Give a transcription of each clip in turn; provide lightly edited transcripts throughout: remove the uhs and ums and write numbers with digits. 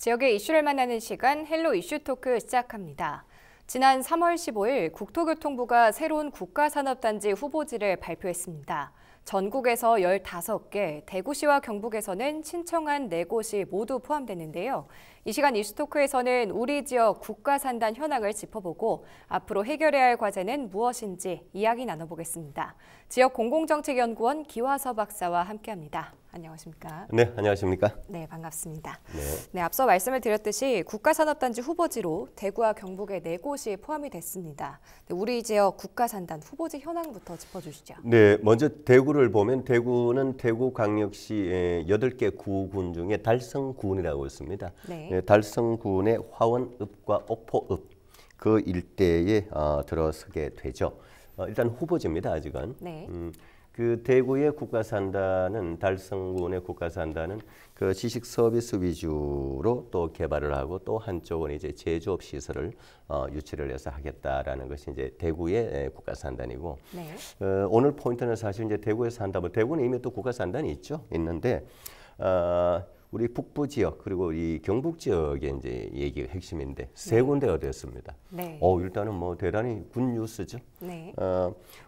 지역의 이슈를 만나는 시간 헬로 이슈 토크 시작합니다. 지난 3월 15일 국토교통부가 새로운 국가산업단지 후보지를 발표했습니다. 전국에서 15개, 대구시와 경북에서는 신청한 4곳이 모두 포함됐는데요. 이 시간 이슈토크에서는 우리 지역 국가산단 현황을 짚어보고 앞으로 해결해야 할 과제는 무엇인지 이야기 나눠보겠습니다. 지역 공공정책연구원 기화서 박사와 함께합니다. 안녕하십니까? 네, 안녕하십니까? 네, 반갑습니다. 네, 앞서 말씀을 드렸듯이 국가산업단지 후보지로 대구와 경북의 4곳이 포함이 됐습니다. 우리 지역 국가산단 후보지 현황부터 짚어주시죠. 네, 먼저 대구를 보면 대구는 대구광역시의 8개 구군 중에 달성군이라고 있습니다. 네. 달성군의 화원읍과 옥포읍 그 일대에 들어서게 되죠. 일단 후보지입니다, 아직은. 네. 그 대구의 국가산단은 달성군의 국가산단은 그 지식 서비스 위주로 또 개발을 하고 또 한쪽은 이제 제조업 시설을 유치를 해서 하겠다라는 것이 이제 대구의 국가산단이고 네. 오늘 포인트는 사실 이제 대구에서 한다면 대구는 이미 또 국가산단이 있는데 우리 북부 지역 그리고 이 경북 지역의 이제 얘기가 핵심인데 세 군데가 되었습니다. 네. 일단은 뭐 대단히 굿뉴스죠. 네.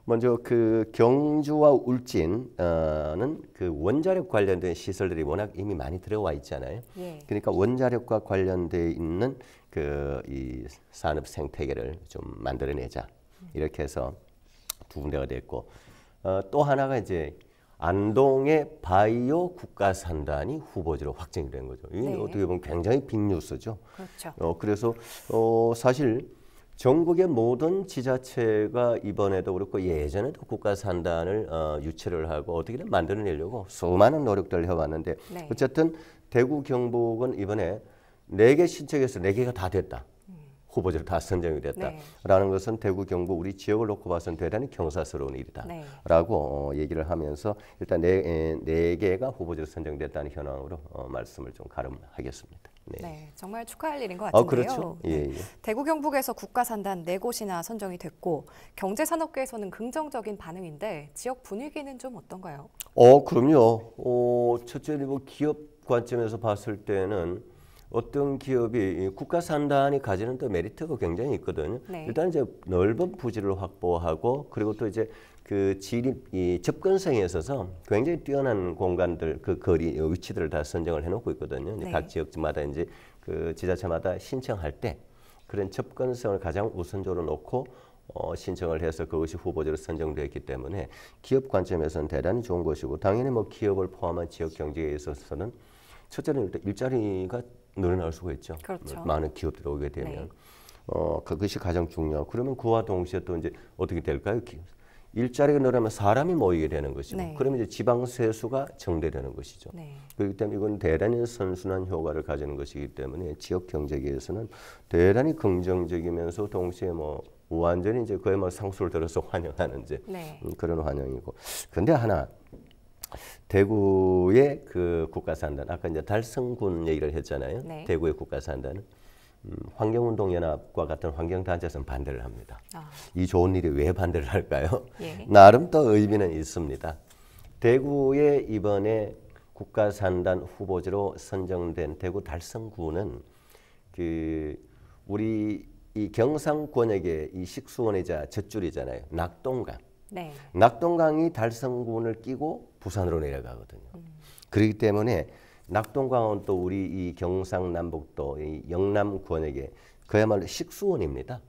먼저 그 경주와 울진은 그 원자력 관련된 시설들이 워낙 이미 많이 들어와 있잖아요. 예. 그러니까 원자력과 관련돼 있는 그 이 산업 생태계를 좀 만들어내자 이렇게 해서 두 군데가 됐고 또 하나가 이제 안동의 바이오 국가산단이 후보지로 확정이 된 거죠. 이게 네. 어떻게 보면 굉장히 빅뉴스죠. 그렇죠. 그래서 사실 전국의 모든 지자체가 이번에도 그렇고 예전에도 국가산단을 유치를 하고 어떻게든 만들어내려고 수많은 노력들을 해왔는데 네. 어쨌든 대구 경북은 이번에 4개 신청해서 4개가 다 됐다. 후보지로 다 선정이 됐다라는 것은 대구 경북 우리 지역을 놓고 봐서는 대단히 경사스러운 일이다라고 얘기를 하면서 일단 네 개가 후보지로 선정됐다는 현황으로 말씀을 좀 가름하겠습니다. 네, 정말 축하할 일인 것 같은데요. 그렇죠. 예, 예. 대구 경북에서 국가산단 4곳이나 선정이 됐고 경제산업계에서는 긍정적인 반응인데 지역 분위기는 좀 어떤가요? 그럼요. 첫째는 뭐 기업 관점에서 봤을 때는 어떤 기업이 국가산단이 가지는 또 메리트가 굉장히 있거든요. 네. 일단 이제 넓은 부지를 확보하고 그리고 또 이제 그 이 접근성에 있어서 굉장히 뛰어난 공간들 그 거리 위치들을 다 선정을 해놓고 있거든요. 네. 각 지역마다 이제 그 지자체마다 신청할 때 그런 접근성을 가장 우선적으로 놓고 신청을 해서 그것이 후보지로 선정되었기 때문에 기업 관점에서는 대단히 좋은 것이고 당연히 뭐 기업을 포함한 지역 경제에 있어서는 첫째는 일단 일자리가 늘어날 수가 있죠. 그렇죠. 많은 기업들이 오게 되면 네. 그것이 가장 중요하고 그러면 그와 동시에 또 이제 어떻게 될까요? 일자리가 늘어나면 사람이 모이게 되는 것이고 네. 그러면 이제 지방 세수가 정대되는 것이죠. 네. 그렇기 때문에 이건 대단히 선순환 효과를 가지는 것이기 때문에 지역 경제계에서는 대단히 긍정적이면서 동시에 뭐 완전히 이제 그야말로 상수를 들어서 환영하는 이제 네. 그런 환영이고. 근데 하나 대구의 그 국가산단 아까 이제 달성군 얘기를 했잖아요. 네. 대구의 국가산단은 환경운동연합과 같은 환경단체에서는 반대를 합니다. 이 좋은 일이 왜 반대를 할까요? 예. 나름 또 의미는 있습니다. 대구의 이번에 국가산단 후보지로 선정된 대구 달성군은 그 우리 이 경상권역의 이 식수원이자 젖줄이잖아요. 낙동강. 네. 낙동강이 달성군을 끼고 부산으로 내려가거든요. 그렇기 때문에 낙동강은 또 우리 이 경상남북도 이 영남 권역의 그야말로 식수원입니다.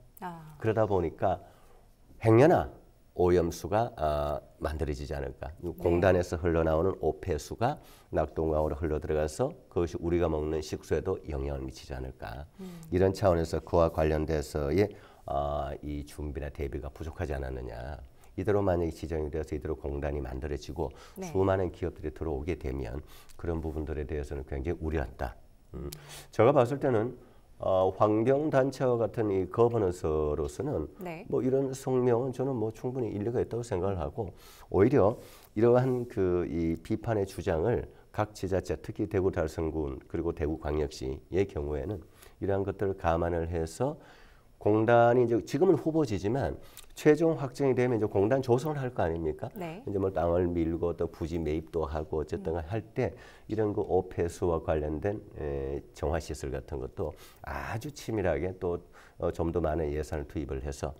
그러다 보니까 행여나 오염수가 만들어지지 않을까. 공단에서 흘러나오는 오폐수가 낙동강으로 흘러들어가서 그것이 우리가 먹는 식수에도 영향을 미치지 않을까. 이런 차원에서 그와 관련돼서의 이 준비나 대비가 부족하지 않았느냐. 이대로 만약에 지정이 되어서 이대로 공단이 만들어지고 네. 수많은 기업들이 들어오게 되면 그런 부분들에 대해서는 굉장히 우려한다. 제가 봤을 때는 환경단체와 같은 이 거버넌스로서는 네. 뭐 이런 성명은 저는 뭐 충분히 일리가 있다고 생각을 하고 오히려 이러한 그 이 비판의 주장을 각 지자체 특히 대구 달성군 그리고 대구 광역시의 경우에는 이러한 것들을 감안을 해서 공단이 이제 지금은 후보지지만 최종 확정이 되면 이제 공단 조성을 할 거 아닙니까? 네. 이제 뭐 땅을 밀고 또 부지 매입도 하고 어쨌든 할 때 이런 그 오폐수와 관련된 정화 시설 같은 것도 아주 치밀하게 또 좀 더 많은 예산을 투입을 해서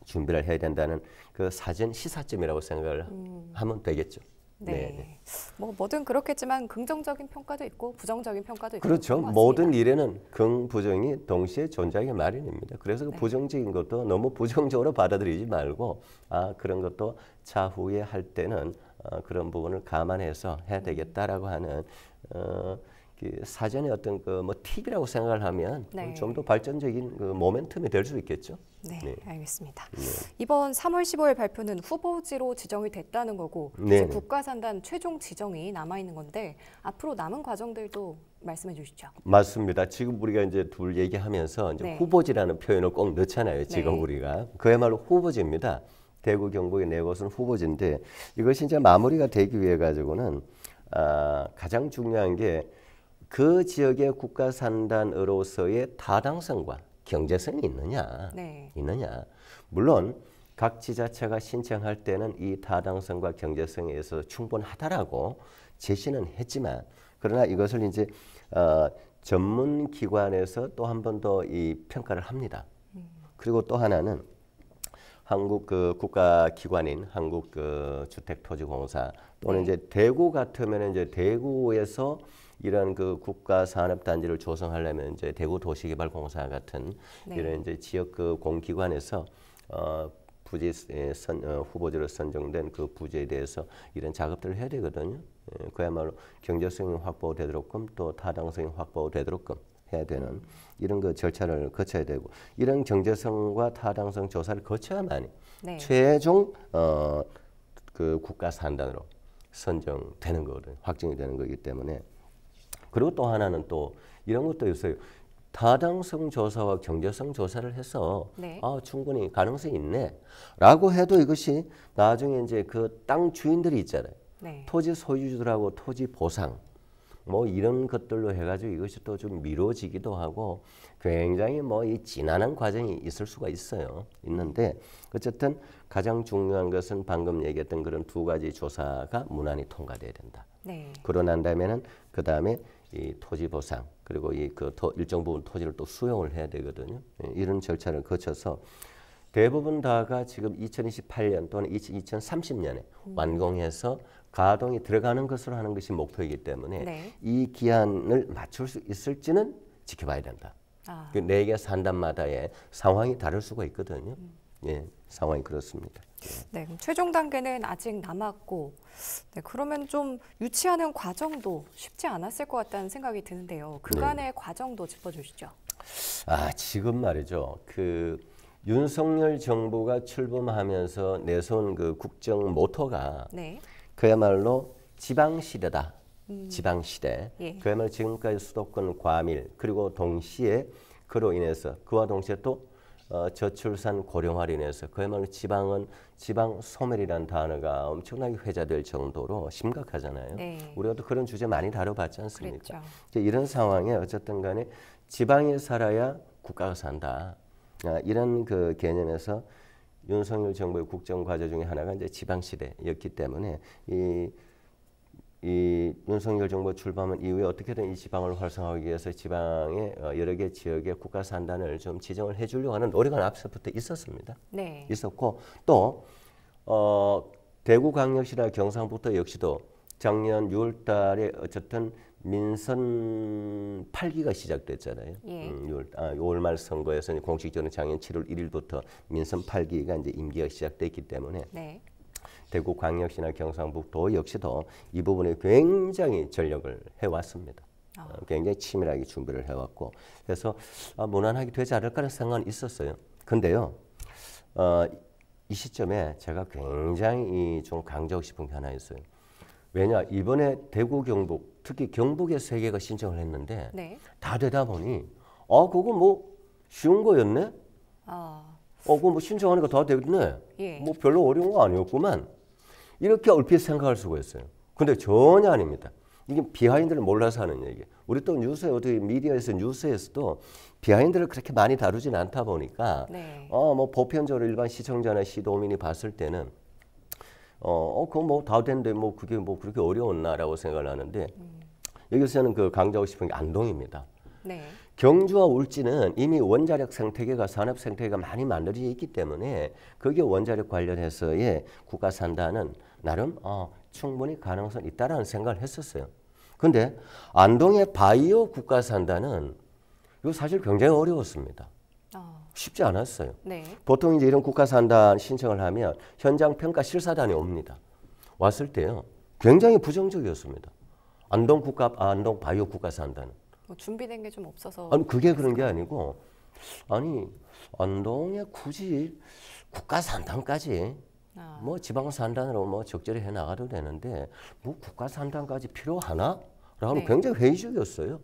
준비를 해야 된다는 그 사전 시사점이라고 생각을 하면 되겠죠. 네. 뭐 뭐든 그렇겠지만 긍정적인 평가도 있고 부정적인 평가도 있고 그렇죠. 그런 것 같습니다. 모든 일에는 긍부정이 동시에 존재하기 마련입니다. 그래서 그 부정적인 것도 너무 부정적으로 받아들이지 말고 그런 것도 차후에 할 때는 그런 부분을 감안해서 해야 되겠다라고 하는 그 사전에 어떤 그 뭐 팁이라고 생각을 하면 좀 더 발전적인 그 모멘텀이 될 수 있겠죠. 네, 네. 알겠습니다. 네. 이번 3월 15일 발표는 후보지로 지정이 됐다는 거고 네. 이제 국가산단 최종 지정이 남아 있는 건데 앞으로 남은 과정들도 말씀해 주시죠. 맞습니다. 지금 우리가 이제 둘 얘기하면서 이제 네. 후보지라는 표현을 꼭 넣잖아요. 지금 네. 우리가 그야말로 후보지입니다. 대구 경북의 네 곳은 후보지인데 이것이 이제 마무리가 되기 위해 가지고는 가장 중요한 게 그 지역의 국가산단으로서의 타당성과 경제성이 있느냐. 네. 물론 각 지자체가 신청할 때는 이 타당성과 경제성에 있어서 충분하다라고 제시는 했지만 그러나 이것을 이제 전문 기관에서 또 한 번 더 이 평가를 합니다. 그리고 또 하나는 한국 그 국가기관인 한국 그 주택토지공사 또는 이제 대구 같으면 이제 대구에서 이런 그 국가산업단지를 조성하려면 이제 대구도시개발공사 같은 이런 이제 지역 그 공기관에서 부지 후보지로 선정된 그 부지에 대해서 이런 작업들을 해야 되거든요. 그야말로 경제성이 확보되도록끔 또 타당성이 확보되도록끔 해야 되는 이런 그 절차를 거쳐야 되고 이런 경제성과 타당성 조사를 거쳐야만이 최종 그 국가산단으로 선정되는 거거든요. 확정이 되는 거기 때문에. 그리고 또 하나는 또 이런 것도 있어요. 타당성 조사와 경제성 조사를 해서 충분히 가능성이 있네라고 해도 이것이 나중에 이제 그 땅 주인들이 있잖아요. 토지 소유주들하고 토지 보상 뭐 이런 것들로 해가지고 이것이 또 좀 미뤄지기도 하고 굉장히 뭐 이 지난한 과정이 있을 수가 있는데 어쨌든 가장 중요한 것은 방금 얘기했던 그런 두 가지 조사가 무난히 통과돼야 된다. 그러고 난 다음에는 그 다음에 이 토지 보상 그리고 이 그 일정 부분 토지를 또 수용을 해야 되거든요. 이런 절차를 거쳐서 대부분 다가 지금 2028년 또는 2030년에 완공해서 가동이 들어가는 것으로 하는 것이 목표이기 때문에 이 기한을 맞출 수 있을지는 지켜봐야 된다. 그 4개 산단마다의 상황이 다를 수가 있거든요. 상황이 그렇습니다. 네, 그럼 최종 단계는 아직 남았고, 그러면 좀 유치하는 과정도 쉽지 않았을 것 같다는 생각이 드는데요. 그간의 과정도 짚어주시죠. 지금 말이죠. 그 윤석열 정부가 출범하면서 내세운 그 국정 모토가 그야말로 지방시대다. 지방시대. 그야말로 지금까지 수도권 과밀 그리고 동시에 그로 인해서 그와 동시에 또 저출산 고령화로 인해서 그야말로 지방 소멸이라는 단어가 엄청나게 회자될 정도로 심각하잖아요. 우리가 또 그런 주제 많이 다뤄봤지 않습니까? 이런 상황에 어쨌든 간에 지방에 살아야 국가가 산다. 이런 그 개념에서 윤석열 정부의 국정 과제 중에 하나가 이제 지방시대였기 때문에 이 윤석열 정부 출범한 이후에 어떻게든 이 지방을 활성화하기 위해서 지방의 여러 개 지역의 국가산단을 좀 지정을 해주려고 하는 노력은 앞서부터 있었습니다. 있었고 또 대구광역시나 경상북도 역시도 작년 6월달에 어쨌든 민선 8기가 시작됐잖아요. 6월 말 선거에서 공식적으로 작년 7월 1일부터 민선 8기가 이제 임기가 시작됐기 때문에. 대구광역시나 경상북도 역시도 이 부분에 굉장히 전력을 해왔습니다. 굉장히 치밀하게 준비를 해왔고 그래서 무난하게 되지 않을까라는 생각은 있었어요. 근데요, 이 시점에 제가 굉장히 좀 강조하고 싶은 게 하나 있어요. 왜냐, 이번에 대구, 경북, 특히 경북의 3개가 신청을 했는데 다 되다 보니 그거 뭐 쉬운 거였네? 그거 뭐 신청하니까 다 되겠네? 뭐 별로 어려운 거 아니었구만. 이렇게 얼핏 생각할 수가 있어요. 근데 전혀 아닙니다. 이게 비하인드를 몰라서 하는 얘기. 우리 또 뉴스에 어떻게 미디어에서 뉴스에서도 비하인드를 그렇게 많이 다루진 않다 보니까 네. 뭐 보편적으로 일반 시청자나 시도민이 봤을 때는 그거 뭐 다 된데 뭐 그게 뭐 그렇게 어려웠나라고 생각을 하는데 여기서는 그 강조하고 싶은 게 안동입니다. 네. 경주와 울진은 이미 원자력 생태계가 산업 생태계가 많이 만들어져 있기 때문에 거기에 원자력 관련해서의 국가 산다는 나름 충분히 가능성이 있다라는 생각을 했었어요. 근데 안동의 바이오 국가 산다는 이거 사실 굉장히 어려웠습니다. 쉽지 않았어요. 네. 보통 이제 이런 국가 산단 신청을 하면 현장 평가 실사단이 옵니다. 왔을 때요. 굉장히 부정적이었습니다. 안동 바이오 국가 산다는. 뭐 준비된 게 좀 없어서. 아니 그게 그런 게 아니고 아니 안동에 굳이 국가 산단까지 뭐 지방 산단으로 뭐 적절히 해 나가도 되는데 뭐 국가 산단까지 필요하나? 라고 네. 굉장히 회의적이었어요.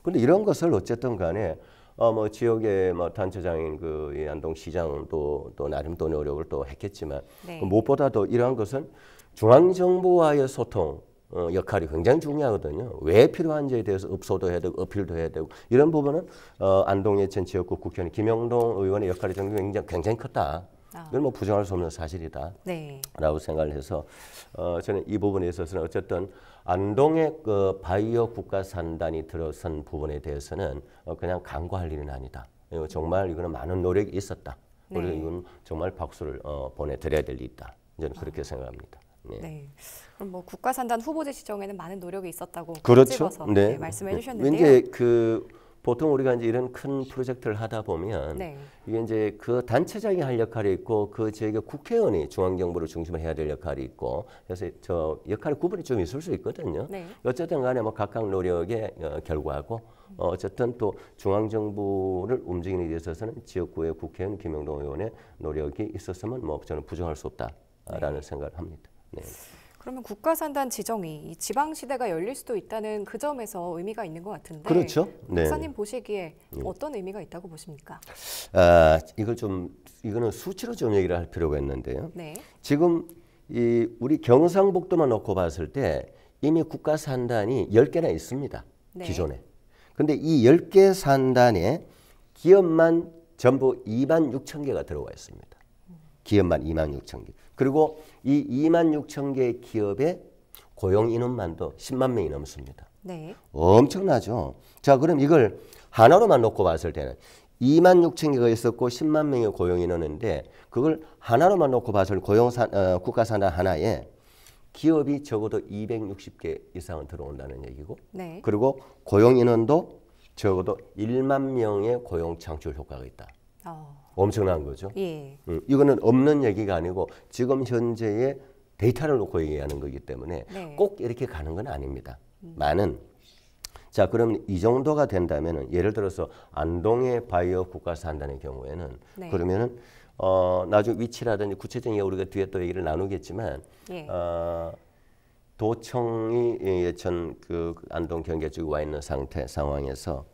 근데 이런 것을 어쨌든 간에 뭐 지역의 뭐 단체장인 이 안동 시장도 또 나름 또 노력을 또 했겠지만 네. 무엇보다도 이러한 것은 중앙 정부와의 소통 역할이 굉장히 중요하거든요. 왜 필요한지에 대해서 읍소도 해야 되고 어필도 해야 되고 이런 부분은 안동의 전 지역구 국회의원 김영동 의원의 역할이 굉장히 컸다. 이건 뭐 부정할 수 없는 사실이다. 네. 라고 생각을 해서 저는 이 부분에 있어서는 어쨌든 안동의 그 바이오 국가 산단이 들어선 부분에 대해서는 그냥 간과할 일은 아니다. 정말 이거는 많은 노력이 있었다. 네. 우리가 이건 정말 박수를 보내드려야 될 일이 있다. 저는 그렇게 생각합니다. 네. 네. 그럼 뭐 국가산단 후보지 지정에는 많은 노력이 있었다고 그렇죠. 찍어서 네. 말씀해 주셨는데요. 이제 보통 우리가 이제 이런 큰 프로젝트를 하다 보면 네. 이게 이제 그 단체장이 할 역할이 있고 그 지역의 국회의원이 중앙정부를 중심으로 해야 될 역할이 있고 그래서 저 역할의 구분이 좀 있을 수 있거든요. 네. 어쨌든 간에 뭐 각각 노력의 결과고 어쨌든 또 중앙정부를 움직이는 데 있어서는 지역구의 국회의원 김영동 의원의 노력이 있었으면 뭐 저는 부정할 수 없다라는 생각을 합니다. 네. 그러면 국가산단 지정이 이 지방시대가 열릴 수도 있다는 그 점에서 의미가 있는 것 같은데 그렇죠. 네. 목사님 보시기에 어떤 의미가 있다고 보십니까? 이거는 수치로 좀 얘기를 할 필요가 있는데요. 네. 지금 우리 경상북도만 놓고 봤을 때 이미 국가 산단이 10개나 있습니다. 네. 기존에. 근데 이 10개 산단에 기업만 전부 2만 6천 개가 들어와 있습니다. 기업만 2만 6천 개. 그리고 이 2만 6천 개의 기업의 고용 인원만도 10만 명이 넘습니다. 네. 엄청나죠. 자, 그럼 이걸 하나로만 놓고 봤을 때는 2만 6천 개가 있었고 10만 명의 고용 인원인데 그걸 하나로만 놓고 봤을 때 국가산단 하나에 기업이 적어도 260개 이상은 들어온다는 얘기고 네. 그리고 고용 인원도 적어도 1만 명의 고용 창출 효과가 있다. 엄청난 거죠. 예. 이거는 없는 얘기가 아니고 지금 현재의 데이터를 놓고 얘기하는 거기 때문에 네. 꼭 이렇게 가는 건 아닙니다. 자, 그럼 이 정도가 된다면은 예를 들어서 안동의 바이오 국가산단의 경우에는 네. 그러면은 나중에 위치라든지 구체적인 우리가 뒤에 또 얘기를 나누겠지만 예. 도청이 예천 그 안동 경계 쪽에 와 있는 상황에서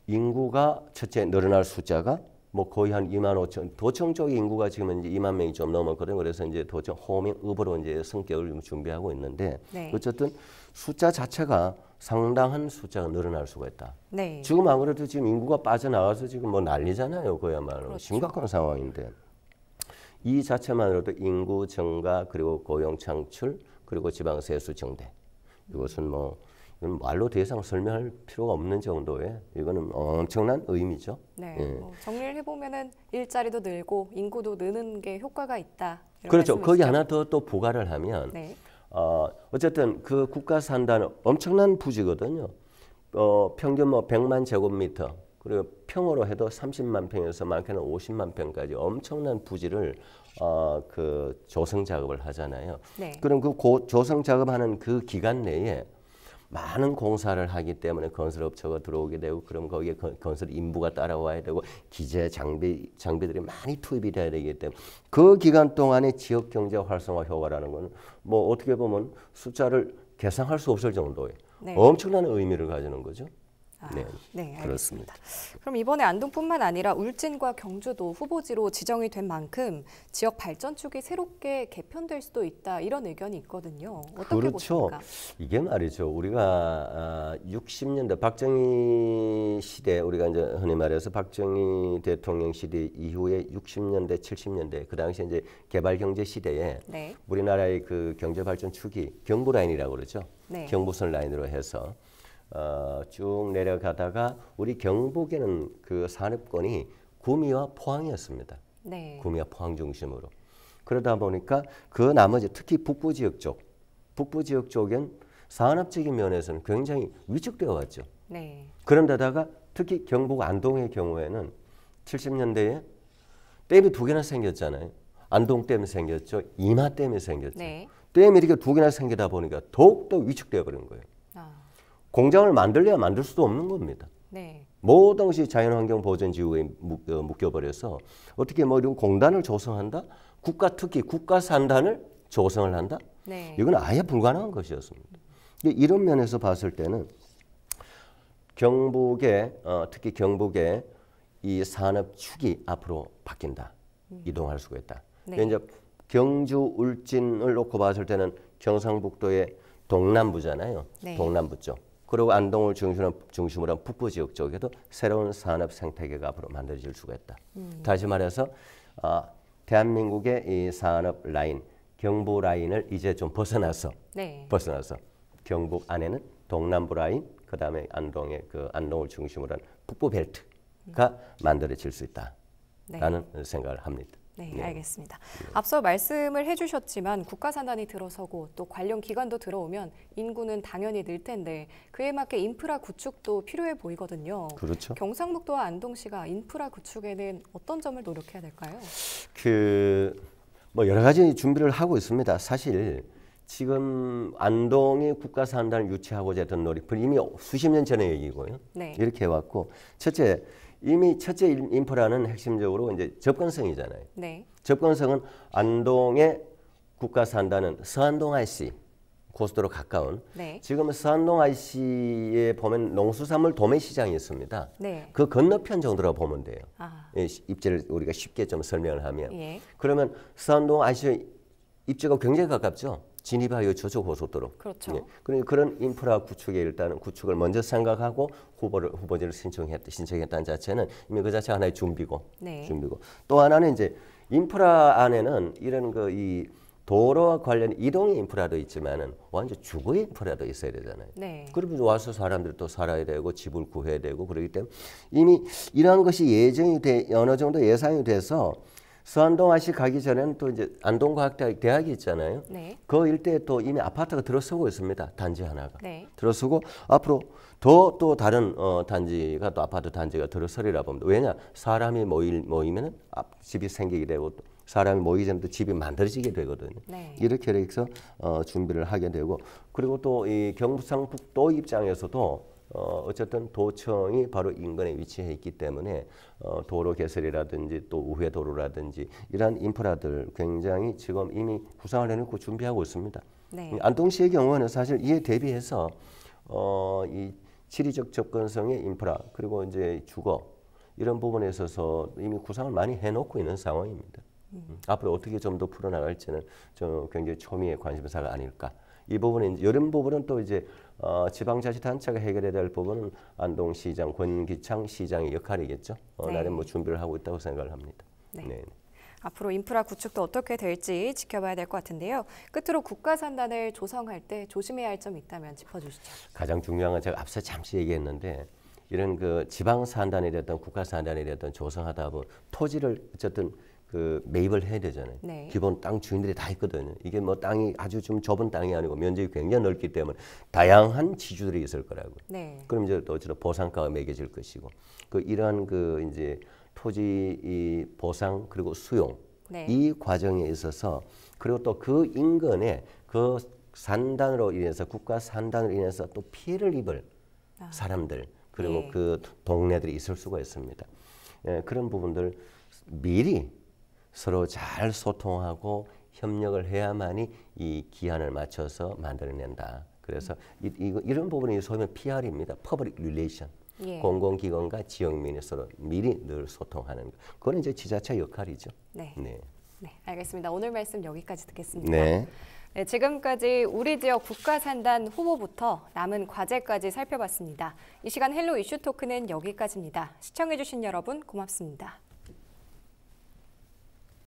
인구가 첫째 늘어날 숫자가 뭐 거의 한 2만 5천 도청 쪽 인구가 지금 이제 2만 명이 좀 넘었거든요. 그래서 이제 도청 호밍읍으로 이제 성격을 준비하고 있는데 네. 어쨌든 숫자 자체가 상당한 숫자가 늘어날 수가 있다. 네. 지금 아무래도 지금 인구가 빠져나가서 지금 뭐 난리잖아요. 그야말로 그렇죠. 심각한 상황인데 이 자체만으로도 인구 증가 그리고 고용 창출 그리고 지방 세수 증대 이것은 이건 말로 더 이상 설명할 필요가 없는 정도의 이거는 엄청난 의미죠. 네. 예. 정리를 해보면은 일자리도 늘고 인구도 느는 게 효과가 있다. 이런 그렇죠. 거기 말씀이시죠? 하나 더 또 부과를 하면 네. 어쨌든 그 국가 산단은 엄청난 부지거든요. 평균 100만 제곱미터 그리고 평으로 해도 30만 평에서 많게는 50만 평까지 엄청난 부지를 그 조성 작업을 하잖아요. 네. 그럼 그 조성 작업하는 그 기간 내에 많은 공사를 하기 때문에 건설업체가 들어오게 되고 그럼 거기에 건설 인부가 따라와야 되고 기재 장비들이 많이 투입이 돼야 되기 때문에 그 기간 동안의 지역 경제 활성화 효과라는 건 뭐 어떻게 보면 숫자를 계산할 수 없을 정도의 네. 엄청난 의미를 가지는 거죠. 네, 네, 그렇습니다. 알겠습니다. 그럼 이번에 안동뿐만 아니라 울진과 경주도 후보지로 지정이 된 만큼 지역 발전축이 새롭게 개편될 수도 있다 이런 의견이 있거든요. 어떻게 그렇죠. 보십니까? 이게 말이죠. 우리가 60년대 박정희 시대 우리가 이제 흔히 말해서 박정희 대통령 시대 이후에 60년대, 70년대 그 당시 이제 개발 경제 시대에 네. 우리나라의 그 경제 발전 축이 경부 라인이라고 그러죠. 네. 경부선 라인으로 해서 쭉 내려가다가 우리 경북에는 그 산업권이 구미와 포항이었습니다. 네. 구미와 포항 중심으로. 그러다 보니까 그 나머지 특히 북부 지역 쪽엔 산업적인 면에서는 굉장히 위축되어 왔죠. 네. 그런데다가 특히 경북 안동의 경우에는 70년대에 댐이 두 개나 생겼잖아요. 안동댐이 생겼죠. 이마댐이 생겼죠. 네. 댐이 이렇게 두 개나 생기다 보니까 더욱더 위축되어 버린 거예요. 공장을 만들려야 만들 수도 없는 겁니다. 네. 모든 것이 자연환경 보전지구에 묶여버려서 어떻게 뭐 이런 공단을 조성한다? 특히 국가산단을 조성을 한다? 네. 이건 아예 불가능한 것이었습니다. 이런 면에서 봤을 때는 특히 경북의 이 산업축이 앞으로 바뀐다. 이동할 수가 있다. 네. 이제 경주, 울진을 놓고 봤을 때는 경상북도의 동남부잖아요. 네. 동남부 쪽. 그리고 안동을 중심으로 한 북부 지역 쪽에도 새로운 산업 생태계가 앞으로 만들어질 수가 있다. 다시 말해서 대한민국의 이 산업 라인, 경부 라인을 이제 좀 벗어나서 경북 안에는 동남부 라인, 그 다음에 안동을 중심으로 한 북부 벨트가 만들어질 수 있다라는 생각을 합니다. 네, 알겠습니다. 앞서 말씀을 해주셨지만 국가산단이 들어서고 또 관련 기관도 들어오면 인구는 당연히 늘 텐데 그에 맞게 인프라 구축도 필요해 보이거든요. 그렇죠. 경상북도와 안동시가 인프라 구축에는 어떤 점을 노력해야 될까요? 뭐 여러 가지 준비를 하고 있습니다. 사실 지금 안동이 국가산단을 유치하고자 했던 노력, 이미 수십 년 전의 얘기고요. 네. 이렇게 해왔고 첫째 인프라는 핵심적으로 이제 접근성이잖아요. 네. 접근성은 안동의 국가산단은 서안동 IC 고속도로 가까운. 네. 지금 서안동 IC에 보면 농수산물 도매시장이 있습니다. 네. 그 건너편 정도로 보면 돼요. 예, 입지를 우리가 쉽게 좀 설명을 하면. 예. 그러면 서안동 IC 입지가 굉장히 가깝죠. 진입하여 저쪽 고속도로. 그렇죠. 예. 그런 인프라 구축에 일단은 구축을 먼저 생각하고 후보지를 신청했다는 자체는 이미 그 자체가 하나의 준비고. 네. 또 하나는 이제 인프라 안에는 이런 이 도로와 관련 이동의 인프라도 있지만은 완전 주거의 인프라도 있어야 되잖아요. 네. 그러면 와서 사람들이 또 살아야 되고 집을 구해야 되고 그렇기 때문에 이미 이러한 것이 어느 정도 예상이 돼서 서안동 IC 가기 전에는 또 이제 안동과학대학이 있잖아요. 네. 그 일대에 또 이미 아파트가 들어서고 있습니다. 단지 하나가. 네. 들어서고 앞으로 또 다른 단지가 또 아파트 단지가 들어서리라 봅니다. 왜냐? 사람이 모이면은 집이 생기게 되고 또 사람이 모이기 전에 또 집이 만들어지게 되거든요. 네. 이렇게 해서 준비를 하게 되고 그리고 또 이 경상북도 입장에서도 어쨌든 도청이 바로 인근에 위치해 있기 때문에 도로 개설이라든지 또 우회 도로라든지 이러한 인프라들 굉장히 지금 이미 구상을 해놓고 준비하고 있습니다. 네. 안동시의 경우는 사실 이에 대비해서 이 지리적 접근성의 인프라 그리고 이제 주거 이런 부분에 있어서 이미 구상을 많이 해놓고 있는 상황입니다. 앞으로 어떻게 좀 더 풀어나갈지는 좀 굉장히 초미의 관심사가 아닐까. 이 부분은 이런 부분은 또 이제 지방자치단체가 해결해야 될 부분은 안동시장, 권기창 시장의 역할이겠죠. 나름 뭐 준비를 하고 있다고 생각을 합니다. 네. 네. 앞으로 인프라 구축도 어떻게 될지 지켜봐야 될 것 같은데요. 끝으로 국가산단을 조성할 때 조심해야 할 점이 있다면 짚어주시죠. 가장 중요한 건 제가 앞서 잠시 얘기했는데 이런 지방산단이 됐든 국가산단이 됐든 조성하다 보면 토지를 어쨌든 매입을 해야 되잖아요. 네. 기본 땅 주인들이 다 있거든요. 이게 뭐 땅이 아주 좀 좁은 땅이 아니고 면적이 굉장히 넓기 때문에 다양한 지주들이 있을 거라고. 네. 그럼 이제 또 어쨌든 보상가가 매겨질 것이고 이러한 이제 토지 이 보상 그리고 수용 네. 이 과정에 있어서 그리고 또 그 인근에 산단으로 인해서 국가 산단으로 인해서 또 피해를 입을 사람들 그리고 그 동네들이 있을 수가 있습니다. 예, 그런 부분들 미리 서로 잘 소통하고 협력을 해야만이 이 기한을 맞춰서 만들어낸다. 그래서 이런 부분이 소위 PR입니다. Public Relation. 예. 공공기관과 지역민이 서로 미리 늘 소통하는 거. 그건 이제 지자체 역할이죠. 네. 네. 네, 알겠습니다. 오늘 말씀 여기까지 듣겠습니다. 네. 네, 지금까지 우리 지역 국가산단 후보부터 남은 과제까지 살펴봤습니다. 이 시간 헬로 이슈 토크는 여기까지입니다. 시청해주신 여러분 고맙습니다.